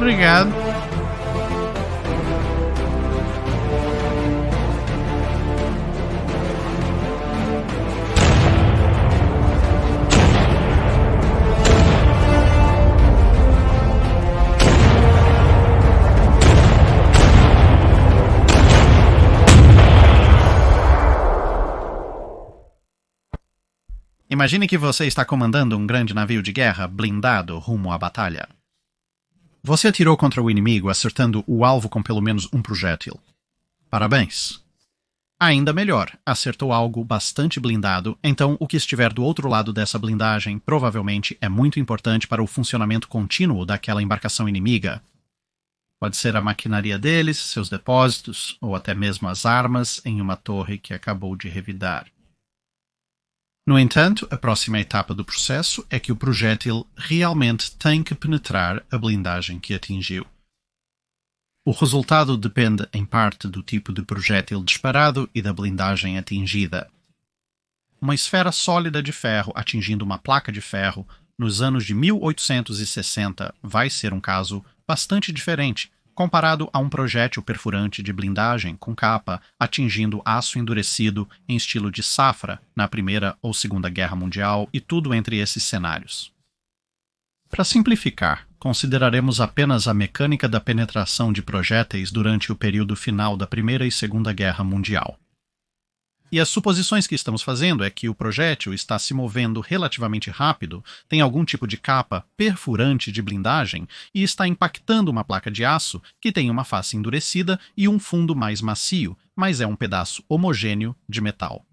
Obrigado. Imagine que você está comandando um grande navio de guerra blindado rumo à batalha. Você atirou contra o inimigo, acertando o alvo com pelo menos um projétil. Parabéns! Ainda melhor, acertou algo bastante blindado, então o que estiver do outro lado dessa blindagem provavelmente é muito importante para o funcionamento contínuo daquela embarcação inimiga. Pode ser a maquinaria deles, seus depósitos, ou até mesmo as armas em uma torre que acabou de revidar. No entanto, a próxima etapa do processo é que o projétil realmente tem que penetrar a blindagem que atingiu. O resultado depende em parte do tipo de projétil disparado e da blindagem atingida. Uma esfera sólida de ferro atingindo uma placa de ferro nos anos de 1860 vai ser um caso bastante diferente, comparado a um projétil perfurante de blindagem com capa atingindo aço endurecido em estilo de Safra na Primeira ou Segunda Guerra Mundial e tudo entre esses cenários. Para simplificar, consideraremos apenas a mecânica da penetração de projéteis durante o período final da Primeira e Segunda Guerra Mundial. E as suposições que estamos fazendo é que o projétil está se movendo relativamente rápido, tem algum tipo de capa perfurante de blindagem e está impactando uma placa de aço que tem uma face endurecida e um fundo mais macio, mas é um pedaço homogêneo de metal.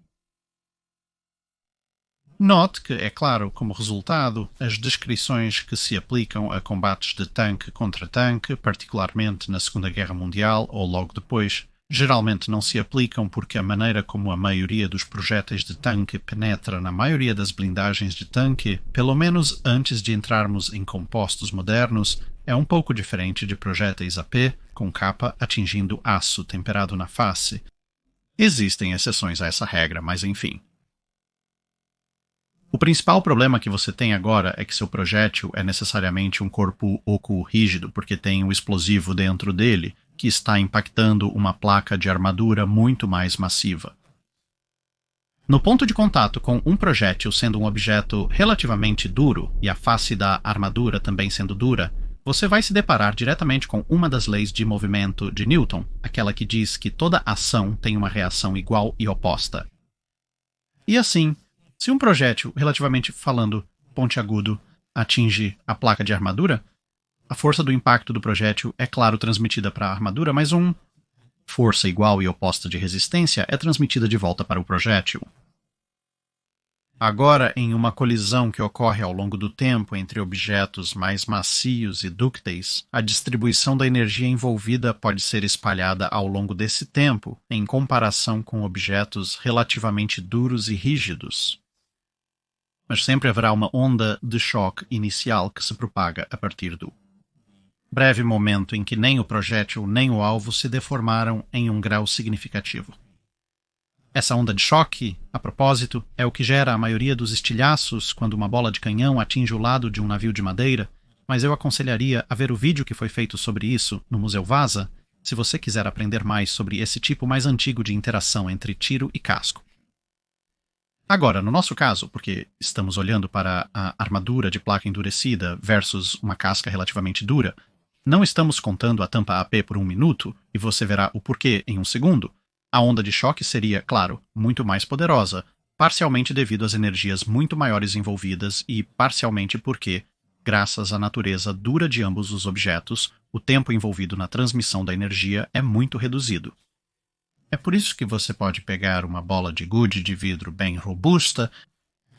Note que, é claro, como resultado, as descrições que se aplicam a combates de tanque contra tanque, particularmente na Segunda Guerra Mundial ou logo depois, geralmente não se aplicam porque a maneira como a maioria dos projéteis de tanque penetra na maioria das blindagens de tanque, pelo menos antes de entrarmos em compostos modernos, é um pouco diferente de projéteis AP com capa atingindo aço temperado na face. Existem exceções a essa regra, mas enfim. O principal problema que você tem agora é que seu projétil é necessariamente um corpo oco rígido porque tem um explosivo dentro dele, que está impactando uma placa de armadura muito mais massiva. No ponto de contato com um projétil sendo um objeto relativamente duro e a face da armadura também sendo dura, você vai se deparar diretamente com uma das leis de movimento de Newton, aquela que diz que toda ação tem uma reação igual e oposta. E assim, se um projétil, relativamente falando, pontiagudo, atinge a placa de armadura, a força do impacto do projétil é, claro, transmitida para a armadura, mas uma força igual e oposta de resistência é transmitida de volta para o projétil. Agora, em uma colisão que ocorre ao longo do tempo entre objetos mais macios e dúcteis, a distribuição da energia envolvida pode ser espalhada ao longo desse tempo, em comparação com objetos relativamente duros e rígidos. Mas sempre haverá uma onda de choque inicial que se propaga a partir do breve momento em que nem o projétil nem o alvo se deformaram em um grau significativo. Essa onda de choque, a propósito, é o que gera a maioria dos estilhaços quando uma bola de canhão atinge o lado de um navio de madeira, mas eu aconselharia a ver o vídeo que foi feito sobre isso no Museu Vasa, se você quiser aprender mais sobre esse tipo mais antigo de interação entre tiro e casco. Agora, no nosso caso, porque estamos olhando para a armadura de placa endurecida versus uma casca relativamente dura, não estamos contando a tampa AP por 1 minuto, e você verá o porquê em 1 segundo. A onda de choque seria, claro, muito mais poderosa, parcialmente devido às energias muito maiores envolvidas e parcialmente porque, graças à natureza dura de ambos os objetos, o tempo envolvido na transmissão da energia é muito reduzido. É por isso que você pode pegar uma bola de gude de vidro bem robusta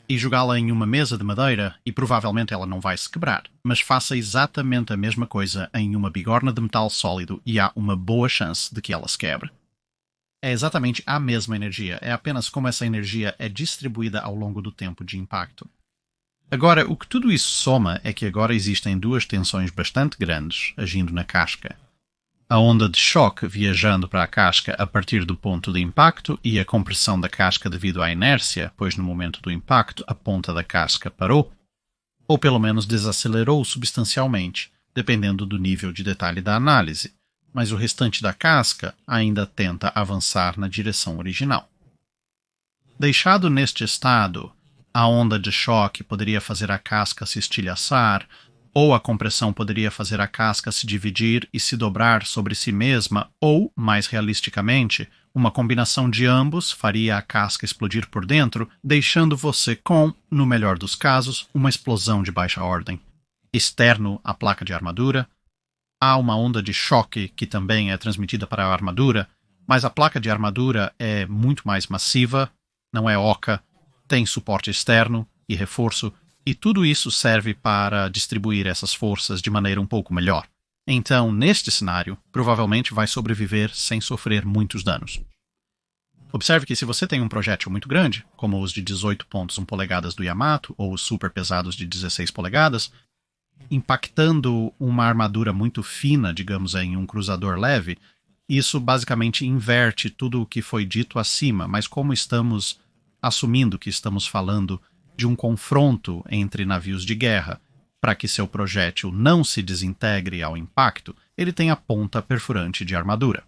e jogá-la em uma mesa de madeira e provavelmente ela não vai se quebrar, mas faça exatamente a mesma coisa em uma bigorna de metal sólido e há uma boa chance de que ela se quebre. É exatamente a mesma energia, é apenas como essa energia é distribuída ao longo do tempo de impacto. Agora, o que tudo isso soma é que agora existem duas tensões bastante grandes agindo na casca. A onda de choque viajando para a casca a partir do ponto de impacto e a compressão da casca devido à inércia, pois no momento do impacto a ponta da casca parou, ou pelo menos desacelerou substancialmente, dependendo do nível de detalhe da análise, mas o restante da casca ainda tenta avançar na direção original. Deixado neste estado, a onda de choque poderia fazer a casca se estilhaçar, ou a compressão poderia fazer a casca se dividir e se dobrar sobre si mesma, ou, mais realisticamente, uma combinação de ambos faria a casca explodir por dentro, deixando você com, no melhor dos casos, uma explosão de baixa ordem. Externo à placa de armadura, há uma onda de choque que também é transmitida para a armadura, mas a placa de armadura é muito mais massiva, não é oca, tem suporte externo e reforço, e tudo isso serve para distribuir essas forças de maneira um pouco melhor. Então, neste cenário, provavelmente vai sobreviver sem sofrer muitos danos. Observe que se você tem um projétil muito grande, como os de 18,1 polegadas do Yamato ou os super pesados de 16 polegadas, impactando uma armadura muito fina, digamos em um cruzador leve, isso basicamente inverte tudo o que foi dito acima, mas como estamos assumindo que estamos falando de um confronto entre navios de guerra, para que seu projétil não se desintegre ao impacto, ele tem a ponta perfurante de armadura.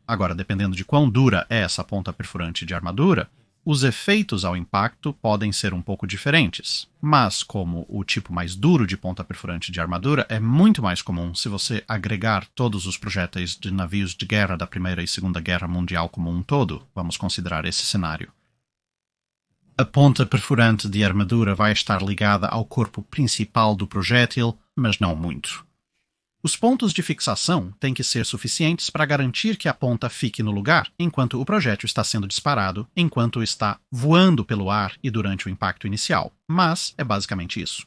Agora, dependendo de quão dura é essa ponta perfurante de armadura, os efeitos ao impacto podem ser um pouco diferentes, mas como o tipo mais duro de ponta perfurante de armadura é muito mais comum se você agregar todos os projéteis de navios de guerra da Primeira e Segunda Guerra Mundial como um todo, vamos considerar esse cenário. A ponta perfurante de armadura vai estar ligada ao corpo principal do projétil, mas não muito. Os pontos de fixação têm que ser suficientes para garantir que a ponta fique no lugar enquanto o projétil está sendo disparado, enquanto está voando pelo ar e durante o impacto inicial, mas é basicamente isso.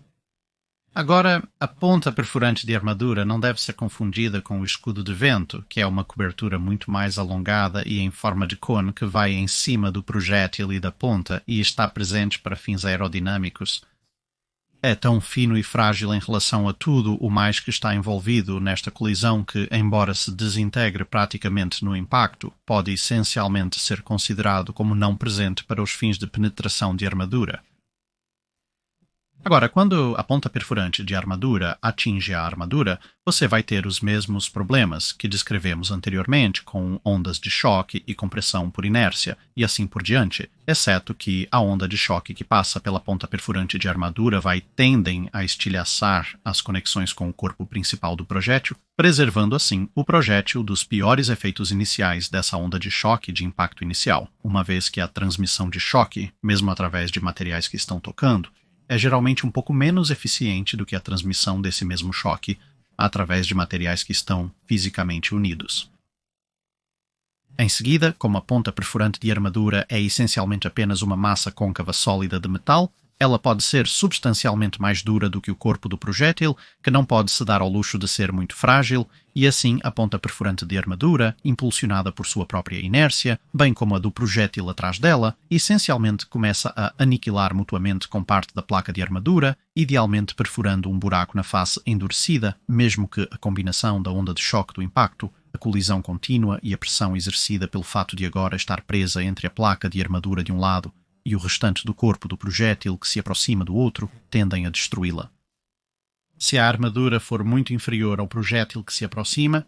Agora, a ponta perfurante de armadura não deve ser confundida com o escudo de vento, que é uma cobertura muito mais alongada e em forma de cone que vai em cima do projétil e da ponta e está presente para fins aerodinâmicos. É tão fino e frágil em relação a tudo o mais que está envolvido nesta colisão que, embora se desintegre praticamente no impacto, pode essencialmente ser considerado como não presente para os fins de penetração de armadura. Agora, quando a ponta perfurante de armadura atinge a armadura, você vai ter os mesmos problemas que descrevemos anteriormente, com ondas de choque e compressão por inércia, e assim por diante, exceto que a onda de choque que passa pela ponta perfurante de armadura tendem a estilhaçar as conexões com o corpo principal do projétil, preservando assim o projétil dos piores efeitos iniciais dessa onda de choque de impacto inicial, uma vez que a transmissão de choque, mesmo através de materiais que estão tocando, é geralmente um pouco menos eficiente do que a transmissão desse mesmo choque através de materiais que estão fisicamente unidos. Em seguida, como a ponta perfurante de armadura é essencialmente apenas uma massa côncava sólida de metal, ela pode ser substancialmente mais dura do que o corpo do projétil, que não pode se dar ao luxo de ser muito frágil, e assim a ponta perfurante de armadura, impulsionada por sua própria inércia, bem como a do projétil atrás dela, essencialmente começa a aniquilar mutuamente com parte da placa de armadura, idealmente perfurando um buraco na face endurecida, mesmo que a combinação da onda de choque do impacto, a colisão contínua e a pressão exercida pelo fato de agora estar presa entre a placa de armadura de um lado e o restante do corpo do projétil que se aproxima do outro, tendem a destruí-la. Se a armadura for muito inferior ao projétil que se aproxima,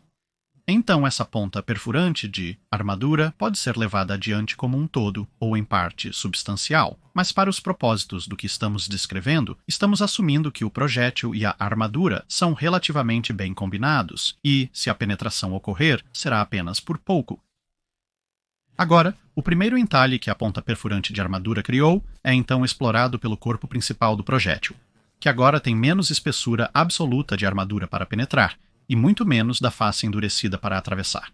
então essa ponta perfurante de armadura pode ser levada adiante como um todo ou em parte substancial, mas para os propósitos do que estamos descrevendo, estamos assumindo que o projétil e a armadura são relativamente bem combinados e, se a penetração ocorrer, será apenas por pouco. Agora, o primeiro entalhe que a ponta perfurante de armadura criou é então explorado pelo corpo principal do projétil, que agora tem menos espessura absoluta de armadura para penetrar e muito menos da face endurecida para atravessar.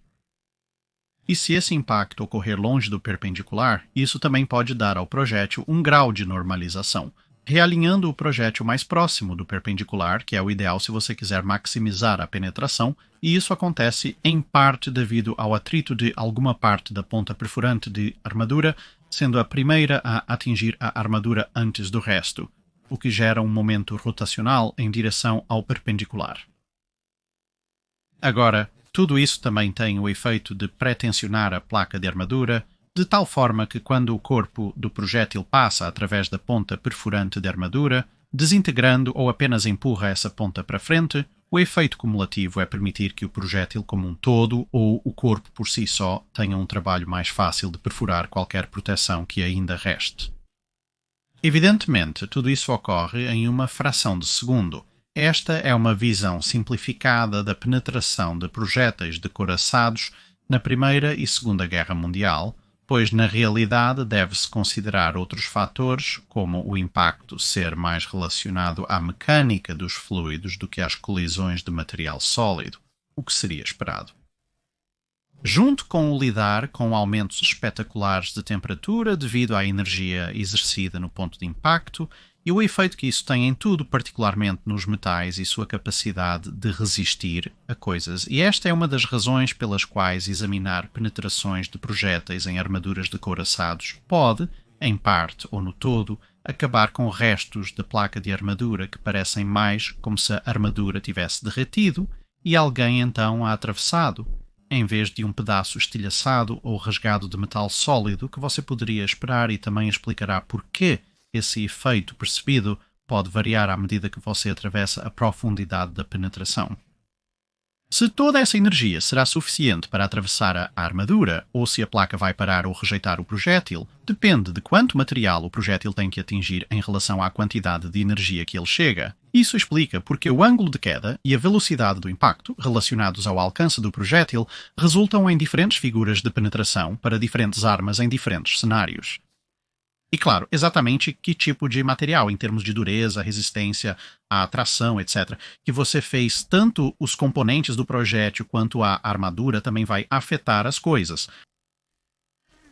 E se esse impacto ocorrer longe do perpendicular, isso também pode dar ao projétil um grau de normalização, realinhando o projétil mais próximo do perpendicular, que é o ideal se você quiser maximizar a penetração, e isso acontece em parte devido ao atrito de alguma parte da ponta perfurante de armadura, sendo a primeira a atingir a armadura antes do resto, o que gera um momento rotacional em direção ao perpendicular. Agora, tudo isso também tem o efeito de pretensionar a placa de armadura, de tal forma que quando o corpo do projétil passa através da ponta perfurante de armadura, desintegrando ou apenas empurra essa ponta para frente, O efeito cumulativo é permitir que o projétil como um todo ou o corpo por si só tenha um trabalho mais fácil de perfurar qualquer proteção que ainda reste. Evidentemente, tudo isso ocorre em uma fração de segundo. Esta é uma visão simplificada da penetração de projéteis decoraçados na Primeira e Segunda Guerra Mundial, pois na realidade deve-se considerar outros fatores, como o impacto ser mais relacionado à mecânica dos fluidos do que às colisões de material sólido, o que seria esperado. Junto com o lidar com aumentos espetaculares de temperatura devido à energia exercida no ponto de impacto e o efeito que isso tem em tudo, particularmente nos metais e sua capacidade de resistir a coisas. E esta é uma das razões pelas quais examinar penetrações de projéteis em armaduras de couraçados pode, em parte ou no todo, acabar com restos da placa de armadura que parecem mais como se a armadura tivesse derretido e alguém então a atravessado, em vez de um pedaço estilhaçado ou rasgado de metal sólido que você poderia esperar e também explicará porquê esse efeito percebido pode variar à medida que você atravessa a profundidade da penetração. Se toda essa energia será suficiente para atravessar a armadura, ou se a placa vai parar ou rejeitar o projétil, depende de quanto material o projétil tem que atingir em relação à quantidade de energia que ele chega. Isso explica porque o ângulo de queda e a velocidade do impacto, relacionados ao alcance do projétil, resultam em diferentes figuras de penetração para diferentes armas em diferentes cenários. E claro, exatamente que tipo de material, em termos de dureza, resistência, a atração, etc., que você fez tanto os componentes do projétil quanto a armadura também vai afetar as coisas.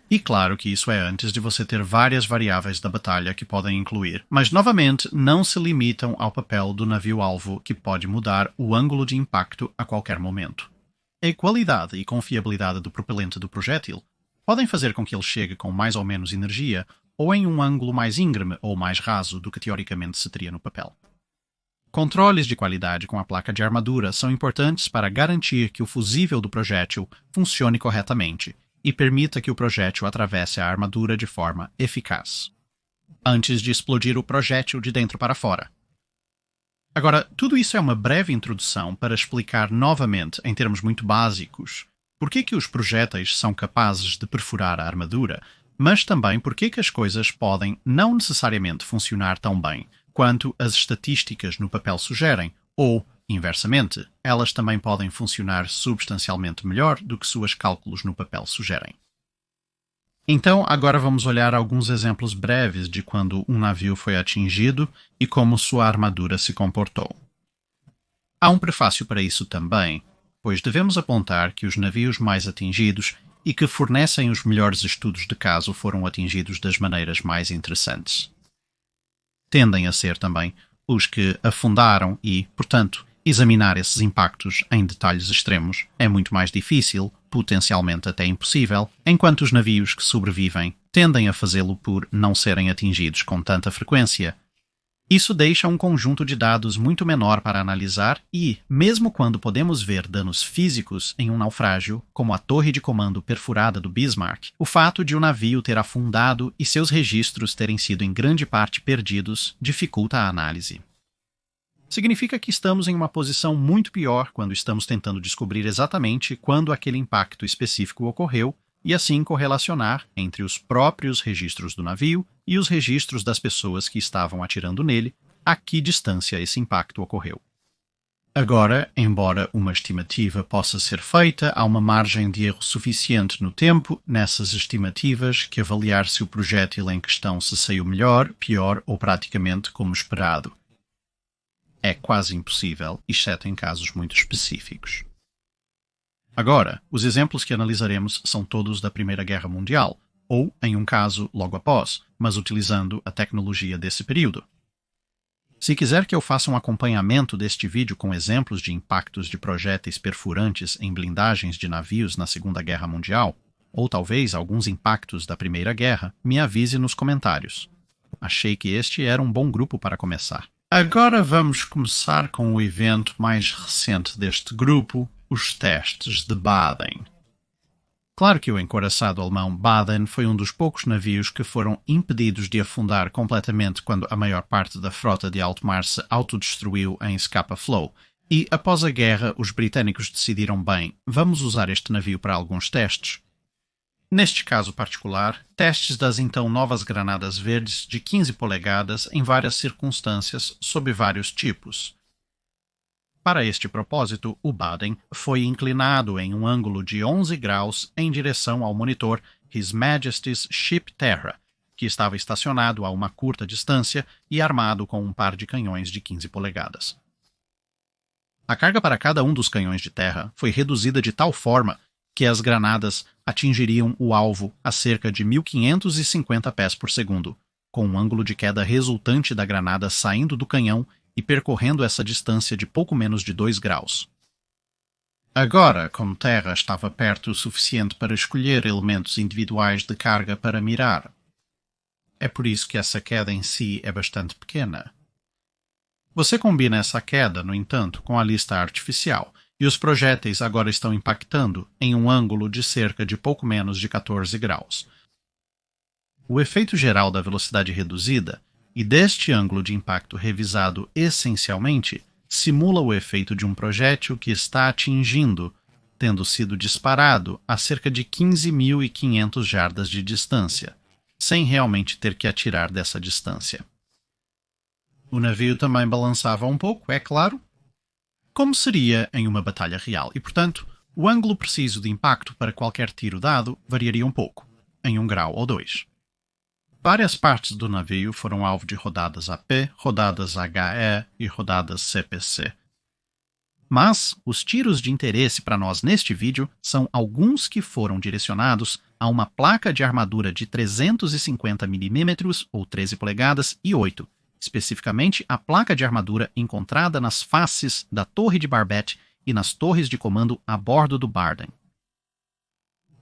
E claro que isso é antes de você ter várias variáveis da batalha que podem incluir, mas novamente não se limitam ao papel do navio-alvo que pode mudar o ângulo de impacto a qualquer momento. A qualidade e confiabilidade do propelente do projétil podem fazer com que ele chegue com mais ou menos energia ou em um ângulo mais íngreme ou mais raso do que teoricamente se teria no papel. Controles de qualidade com a placa de armadura são importantes para garantir que o fusível do projétil funcione corretamente e permita que o projétil atravesse a armadura de forma eficaz, antes de explodir o projétil de dentro para fora. Agora, tudo isso é uma breve introdução para explicar novamente, em termos muito básicos, por que os projéteis são capazes de perfurar a armadura, mas também por que as coisas podem não necessariamente funcionar tão bem quanto as estatísticas no papel sugerem, ou, inversamente, elas também podem funcionar substancialmente melhor do que seus cálculos no papel sugerem. Então, agora vamos olhar alguns exemplos breves de quando um navio foi atingido e como sua armadura se comportou. Há um prefácio para isso também, pois devemos apontar que os navios mais atingidos e que fornecem os melhores estudos de caso foram atingidos das maneiras mais interessantes. Tendem a ser também os que afundaram e, portanto, examinar esses impactos em detalhes extremos é muito mais difícil, potencialmente até impossível, enquanto os navios que sobrevivem tendem a fazê-lo por não serem atingidos com tanta frequência. Isso deixa um conjunto de dados muito menor para analisar e, mesmo quando podemos ver danos físicos em um naufrágio, como a torre de comando perfurada do Bismarck, o fato de o navio ter afundado e seus registros terem sido em grande parte perdidos dificulta a análise. Significa que estamos em uma posição muito pior quando estamos tentando descobrir exatamente quando aquele impacto específico ocorreu e assim correlacionar entre os próprios registros do navio e os registros das pessoas que estavam atirando nele a que distância esse impacto ocorreu. Agora, embora uma estimativa possa ser feita, há uma margem de erro suficiente no tempo nessas estimativas que avaliar se o projétil em questão se saiu melhor, pior ou praticamente como esperado. É quase impossível, exceto em casos muito específicos. Agora, os exemplos que analisaremos são todos da Primeira Guerra Mundial, ou, em um caso, logo após, mas utilizando a tecnologia desse período. Se quiser que eu faça um acompanhamento deste vídeo com exemplos de impactos de projéteis perfurantes em blindagens de navios na Segunda Guerra Mundial, ou talvez alguns impactos da Primeira Guerra, me avise nos comentários. Achei que este era um bom grupo para começar. Agora vamos começar com o evento mais recente deste grupo, os testes de Baden. Claro que o encouraçado alemão Baden foi um dos poucos navios que foram impedidos de afundar completamente quando a maior parte da frota de alto mar se autodestruiu em Scapa Flow, E após a guerra, os britânicos decidiram bem, vamos usar este navio para alguns testes. Neste caso particular, testes das então novas granadas verdes de 15 polegadas em várias circunstâncias sob vários tipos. Para este propósito, o Baden foi inclinado em um ângulo de 11 graus em direção ao monitor His Majesty's Ship Terra, que estava estacionado a uma curta distância e armado com um par de canhões de 15 polegadas. A carga para cada um dos canhões de terra foi reduzida de tal forma que as granadas atingiriam o alvo a cerca de 1.550 pés por segundo, com um ângulo de queda resultante da granada saindo do canhão e percorrendo essa distância de pouco menos de 2 graus. Agora, como terra estava perto o suficiente para escolher elementos individuais de carga para mirar. É por isso que essa queda em si é bastante pequena. Você combina essa queda, no entanto, com a lista artificial, e os projéteis agora estão impactando em um ângulo de cerca de pouco menos de 14 graus. O efeito geral da velocidade reduzida e deste ângulo de impacto revisado essencialmente simula o efeito de um projétil que está atingindo, tendo sido disparado a cerca de 15.500 jardas de distância, sem realmente ter que atirar dessa distância. O navio também balançava um pouco, é claro, como seria em uma batalha real, e, portanto, o ângulo preciso de impacto para qualquer tiro dado variaria um pouco, em 1 grau ou 2. Várias partes do navio foram alvo de rodadas AP, rodadas HE e rodadas CPC. Mas os tiros de interesse para nós neste vídeo são alguns que foram direcionados a uma placa de armadura de 350 mm ou 13 polegadas e 8, especificamente a placa de armadura encontrada nas faces da torre de barbette e nas torres de comando a bordo do Baden.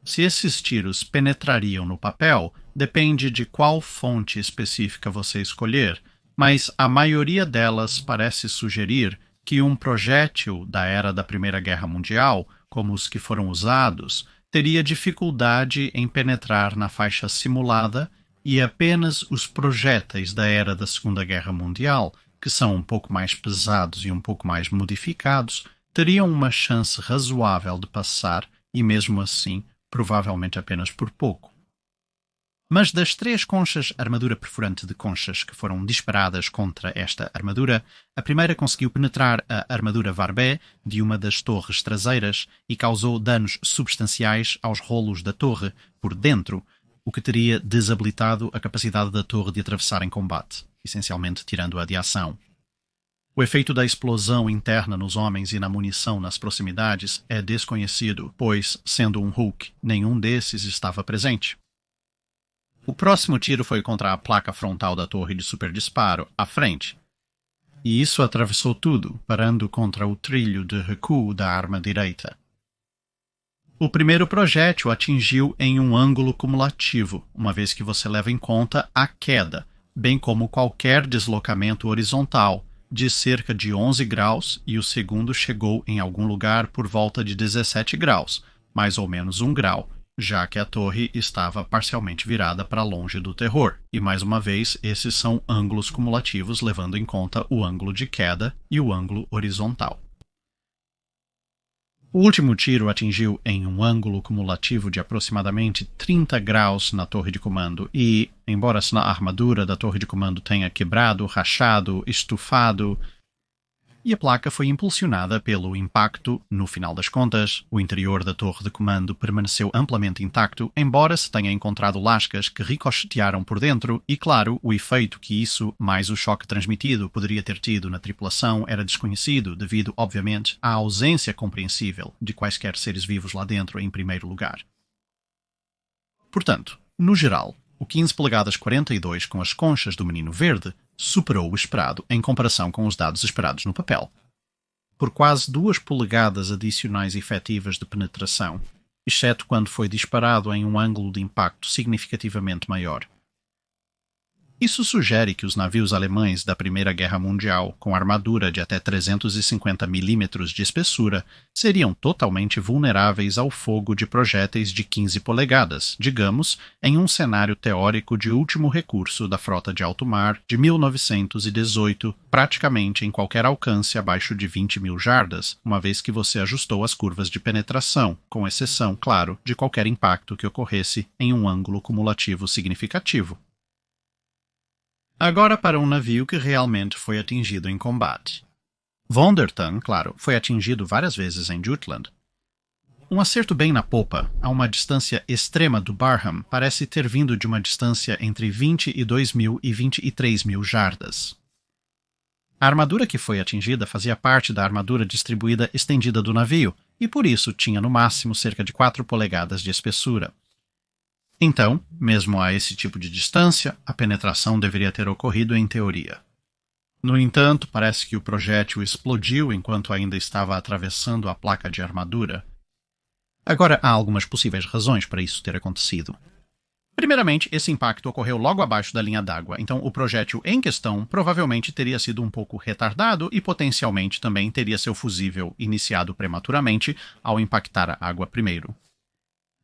Se esses tiros penetrariam no papel, depende de qual fonte específica você escolher, mas a maioria delas parece sugerir que um projétil da era da Primeira Guerra Mundial, como os que foram usados, teria dificuldade em penetrar na faixa simulada e apenas os projéteis da era da Segunda Guerra Mundial, que são um pouco mais pesados e um pouco mais modificados, teriam uma chance razoável de passar e, mesmo assim, provavelmente apenas por pouco. Mas das 3 conchas armadura perfurante de conchas que foram disparadas contra esta armadura, a primeira conseguiu penetrar a armadura Varbet de uma das torres traseiras e causou danos substanciais aos rolos da torre por dentro, o que teria desabilitado a capacidade da torre de atravessar em combate, essencialmente tirando-a de ação. O efeito da explosão interna nos homens e na munição nas proximidades é desconhecido, pois, sendo um Hulk, nenhum desses estava presente. O próximo tiro foi contra a placa frontal da torre de superdisparo, à frente, e isso atravessou tudo, parando contra o trilho de recuo da arma direita. O primeiro projétil atingiu em um ângulo cumulativo, uma vez que você leva em conta a queda, bem como qualquer deslocamento horizontal, de cerca de 11 graus, e o segundo chegou em algum lugar por volta de 17 graus, mais ou menos 1 grau, já que a torre estava parcialmente virada para longe do terror. E mais uma vez, esses são ângulos cumulativos levando em conta o ângulo de queda e o ângulo horizontal. O último tiro atingiu em um ângulo cumulativo de aproximadamente 30 graus na torre de comando e, embora a armadura da torre de comando tenha quebrado, rachado, estufado, e a placa foi impulsionada pelo impacto, no final das contas, o interior da torre de comando permaneceu amplamente intacto, embora se tenha encontrado lascas que ricochetearam por dentro e, claro, o efeito que isso, mais o choque transmitido, poderia ter tido na tripulação era desconhecido devido, obviamente, à ausência compreensível de quaisquer seres vivos lá dentro em primeiro lugar. Portanto, no geral, o 15 polegadas 42 com as conchas do Menino Verde superou o esperado em comparação com os dados esperados no papel, por quase 2 polegadas adicionais efetivas de penetração, exceto quando foi disparado em um ângulo de impacto significativamente maior. Isso sugere que os navios alemães da Primeira Guerra Mundial, com armadura de até 350 milímetros de espessura, seriam totalmente vulneráveis ao fogo de projéteis de 15 polegadas, digamos, em um cenário teórico de último recurso da frota de alto mar de 1918, praticamente em qualquer alcance abaixo de 20 mil jardas, uma vez que você ajustou as curvas de penetração, com exceção, claro, de qualquer impacto que ocorresse em um ângulo cumulativo significativo. Agora para um navio que realmente foi atingido em combate. Von der Tann, claro, foi atingido várias vezes em Jutland. Um acerto bem na popa, a uma distância extrema do Barham, parece ter vindo de uma distância entre 22 mil e 23 mil jardas. A armadura que foi atingida fazia parte da armadura distribuída estendida do navio, e por isso tinha no máximo cerca de 4 polegadas de espessura. Então, mesmo a esse tipo de distância, a penetração deveria ter ocorrido em teoria. No entanto, parece que o projétil explodiu enquanto ainda estava atravessando a placa de armadura. Agora, há algumas possíveis razões para isso ter acontecido. Primeiramente, esse impacto ocorreu logo abaixo da linha d'água, então o projétil em questão provavelmente teria sido um pouco retardado e potencialmente também teria seu fusível iniciado prematuramente ao impactar a água primeiro.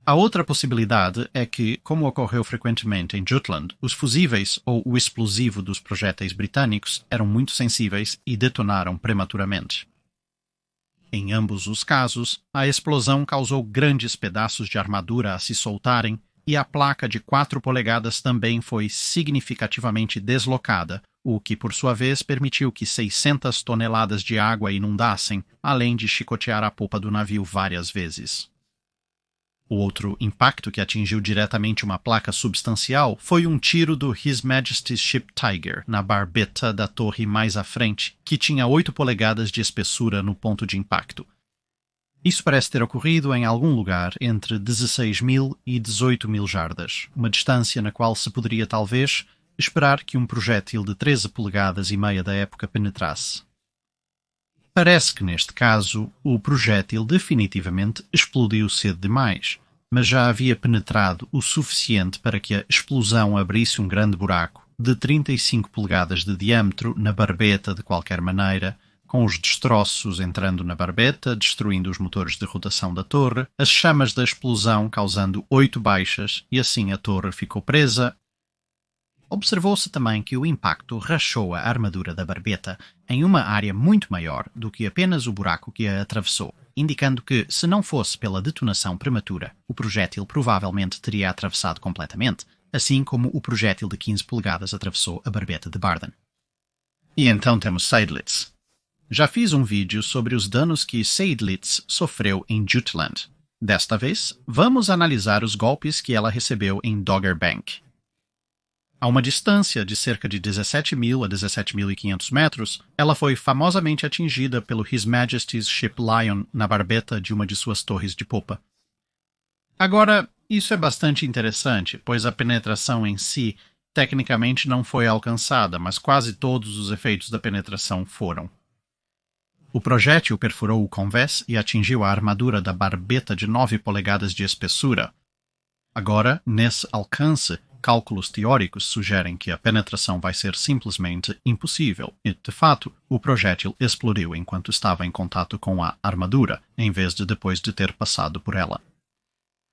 A outra possibilidade é que, como ocorreu frequentemente em Jutland, os fusíveis ou o explosivo dos projéteis britânicos eram muito sensíveis e detonaram prematuramente. Em ambos os casos, a explosão causou grandes pedaços de armadura a se soltarem e a placa de 4 polegadas também foi significativamente deslocada, o que, por sua vez, permitiu que 600 toneladas de água inundassem, além de chicotear a popa do navio várias vezes. O outro impacto que atingiu diretamente uma placa substancial foi um tiro do His Majesty's Ship Tiger na barbeta da torre mais à frente, que tinha 8 polegadas de espessura no ponto de impacto. Isso parece ter ocorrido em algum lugar entre 16 mil e 18 mil jardas, uma distância na qual se poderia talvez esperar que um projétil de 13 polegadas e meia da época penetrasse. Parece que, neste caso, o projétil definitivamente explodiu cedo demais, mas já havia penetrado o suficiente para que a explosão abrisse um grande buraco de 35 polegadas de diâmetro na barbeta de qualquer maneira, com os destroços entrando na barbeta, destruindo os motores de rotação da torre, as chamas da explosão causando 8 baixas e assim a torre ficou presa. Observou-se também que o impacto rachou a armadura da barbeta em uma área muito maior do que apenas o buraco que a atravessou, indicando que, se não fosse pela detonação prematura, o projétil provavelmente teria atravessado completamente, assim como o projétil de 15 polegadas atravessou a barbeta de Barden. E então temos Seydlitz. Já fiz um vídeo sobre os danos que Seydlitz sofreu em Jutland. Desta vez, vamos analisar os golpes que ela recebeu em Dogger Bank. A uma distância de cerca de 17.000 a 17.500 metros, ela foi famosamente atingida pelo His Majesty's Ship Lion na barbeta de uma de suas torres de popa. Agora, isso é bastante interessante, pois a penetração em si tecnicamente não foi alcançada, mas quase todos os efeitos da penetração foram. O projétil perfurou o convés e atingiu a armadura da barbeta de 9 polegadas de espessura. Agora, nesse alcance, cálculos teóricos sugerem que a penetração vai ser simplesmente impossível e, de fato, o projétil explodiu enquanto estava em contato com a armadura, em vez de depois de ter passado por ela.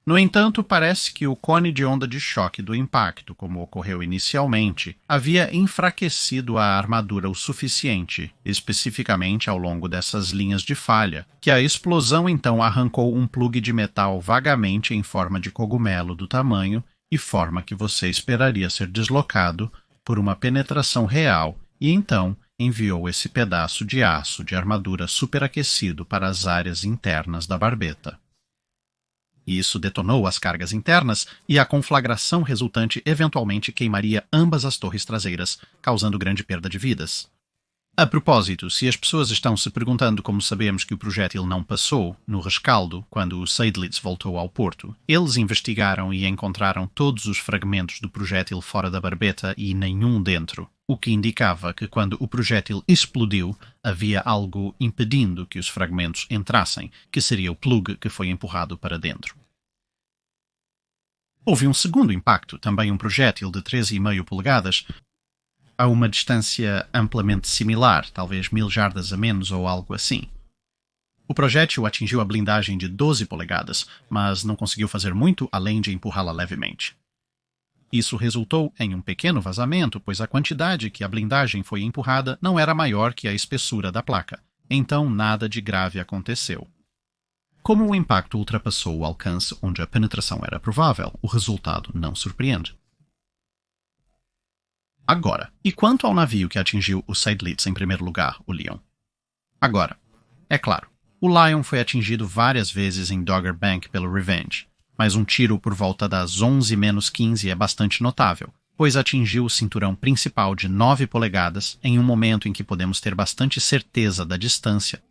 No entanto, parece que o cone de onda de choque do impacto, como ocorreu inicialmente, havia enfraquecido a armadura o suficiente, especificamente ao longo dessas linhas de falha, que a explosão então arrancou um plugue de metal vagamente em forma de cogumelo do tamanho e forma que você esperaria ser deslocado por uma penetração real, e então enviou esse pedaço de aço de armadura superaquecido para as áreas internas da barbeta. Isso detonou as cargas internas e a conflagração resultante eventualmente queimaria ambas as torres traseiras, causando grande perda de vidas. A propósito, se as pessoas estão se perguntando como sabemos que o projétil não passou no rescaldo quando o Seydlitz voltou ao porto, eles investigaram e encontraram todos os fragmentos do projétil fora da barbeta e nenhum dentro, o que indicava que quando o projétil explodiu havia algo impedindo que os fragmentos entrassem, que seria o plug que foi empurrado para dentro. Houve um segundo impacto, também um projétil de 13,5 polegadas, a uma distância amplamente similar, talvez 1000 jardas a menos ou algo assim. O projétil atingiu a blindagem de 12 polegadas, mas não conseguiu fazer muito além de empurrá-la levemente. Isso resultou em um pequeno vazamento, pois a quantidade que a blindagem foi empurrada não era maior que a espessura da placa, então nada de grave aconteceu. Como o impacto ultrapassou o alcance onde a penetração era provável, o resultado não surpreende. Agora, e quanto ao navio que atingiu o Seydlitz em primeiro lugar, o Lion? Agora, é claro, o Lion foi atingido várias vezes em Dogger Bank pelo Revenge, mas um tiro por volta das 11-15 é bastante notável, pois atingiu o cinturão principal de 9 polegadas em um momento em que podemos ter bastante certeza da distância.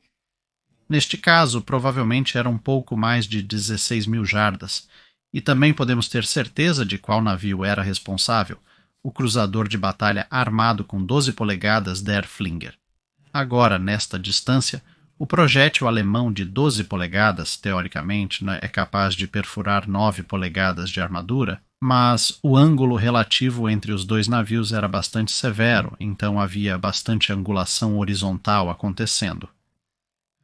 Neste caso, provavelmente era um pouco mais de 16.000 jardas, e também podemos ter certeza de qual navio era responsável, o cruzador de batalha armado com 12 polegadas Der Flinger. Agora, nesta distância, o projétil alemão de 12 polegadas, teoricamente, é capaz de perfurar 9 polegadas de armadura, mas o ângulo relativo entre os dois navios era bastante severo, então havia bastante angulação horizontal acontecendo.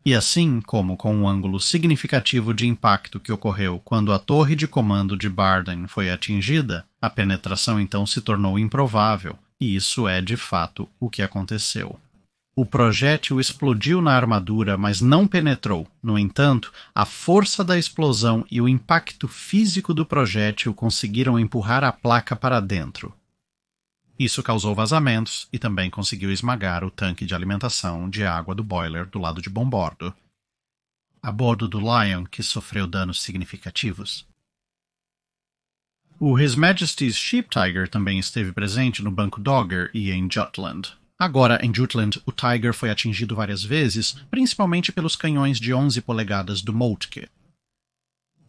E assim como com um ângulo significativo de impacto que ocorreu quando a torre de comando de Barden foi atingida, a penetração então se tornou improvável, e isso é de fato o que aconteceu. O projétil explodiu na armadura, mas não penetrou. No entanto, a força da explosão e o impacto físico do projétil conseguiram empurrar a placa para dentro. Isso causou vazamentos e também conseguiu esmagar o tanque de alimentação de água do boiler do lado de bombordo, a bordo do Lion, que sofreu danos significativos. O His Majesty's Ship Tiger também esteve presente no Banco Dogger e em Jutland. Agora, em Jutland, o Tiger foi atingido várias vezes, principalmente pelos canhões de 11 polegadas do Moltke.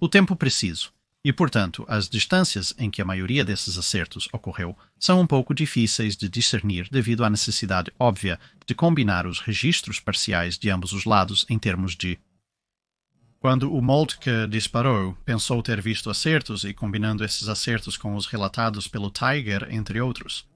O tempo preciso. E, portanto, as distâncias em que a maioria desses acertos ocorreu são um pouco difíceis de discernir devido à necessidade óbvia de combinar os registros parciais de ambos os lados em termos de... Quando o Moltke disparou, pensou ter visto acertos e combinando esses acertos com os relatados pelo Tiger, entre outros.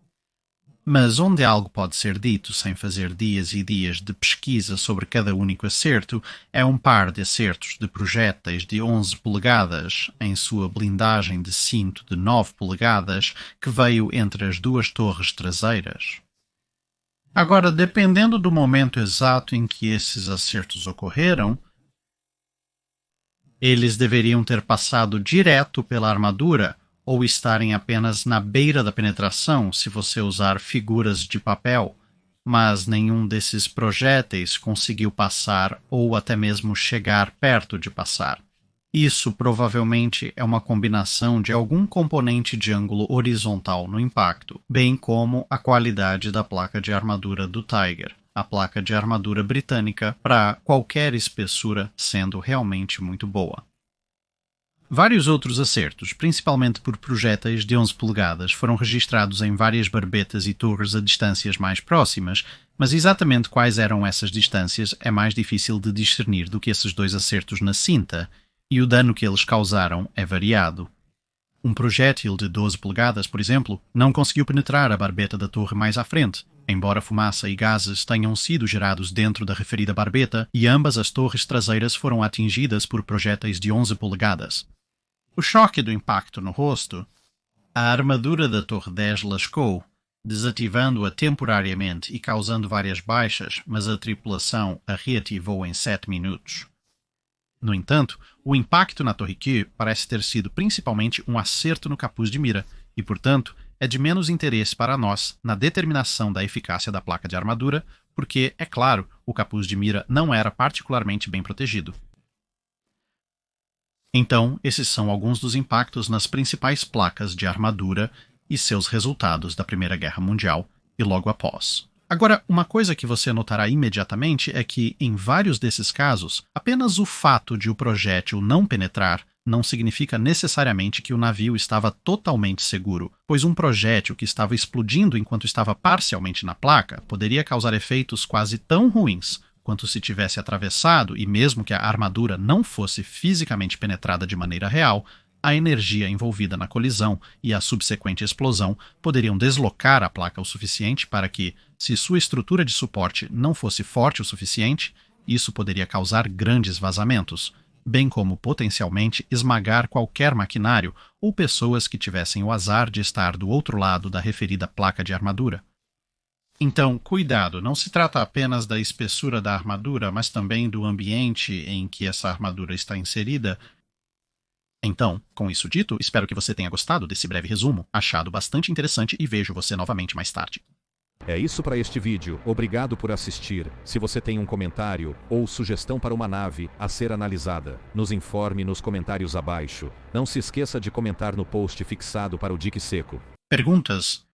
Mas onde algo pode ser dito sem fazer dias e dias de pesquisa sobre cada único acerto é um par de acertos de projéteis de 11 polegadas em sua blindagem de cinto de 9 polegadas que veio entre as duas torres traseiras. Agora, dependendo do momento exato em que esses acertos ocorreram, eles deveriam ter passado direto pela armadura ou estarem apenas na beira da penetração se você usar figuras de papel, mas nenhum desses projéteis conseguiu passar ou até mesmo chegar perto de passar. Isso provavelmente é uma combinação de algum componente de ângulo horizontal no impacto, bem como a qualidade da placa de armadura do Tiger, a placa de armadura britânica para qualquer espessura sendo realmente muito boa. Vários outros acertos, principalmente por projéteis de 11 polegadas, foram registrados em várias barbetas e torres a distâncias mais próximas, mas exatamente quais eram essas distâncias é mais difícil de discernir do que esses dois acertos na cinta, e o dano que eles causaram é variado. Um projétil de 12 polegadas, por exemplo, não conseguiu penetrar a barbeta da torre mais à frente, embora fumaça e gases tenham sido gerados dentro da referida barbeta e ambas as torres traseiras foram atingidas por projéteis de 11 polegadas. O choque do impacto no rosto, a armadura da Torre 10 lascou, desativando-a temporariamente e causando várias baixas, mas a tripulação a reativou em 7 minutos. No entanto, o impacto na Torre Q parece ter sido principalmente um acerto no capuz de mira e, portanto, é de menos interesse para nós na determinação da eficácia da placa de armadura, porque, é claro, o capuz de mira não era particularmente bem protegido. Então, esses são alguns dos impactos nas principais placas de armadura e seus resultados da Primeira Guerra Mundial e logo após. Agora, uma coisa que você notará imediatamente é que, em vários desses casos, apenas o fato de o projétil não penetrar não significa necessariamente que o navio estava totalmente seguro, pois um projétil que estava explodindo enquanto estava parcialmente na placa poderia causar efeitos quase tão ruins quanto se tivesse atravessado e mesmo que a armadura não fosse fisicamente penetrada de maneira real, A energia envolvida na colisão e a subsequente explosão poderiam deslocar a placa o suficiente para que, se sua estrutura de suporte não fosse forte o suficiente, isso poderia causar grandes vazamentos, bem como potencialmente esmagar qualquer maquinário ou pessoas que tivessem o azar de estar do outro lado da referida placa de armadura. Então, cuidado, não se trata apenas da espessura da armadura, mas também do ambiente em que essa armadura está inserida. Então, com isso dito, espero que você tenha gostado desse breve resumo, achado bastante interessante e vejo você novamente mais tarde. É isso para este vídeo, obrigado por assistir. Se você tem um comentário ou sugestão para uma nave a ser analisada, nos informe nos comentários abaixo. Não se esqueça de comentar no post fixado para o Dique Seco. Perguntas?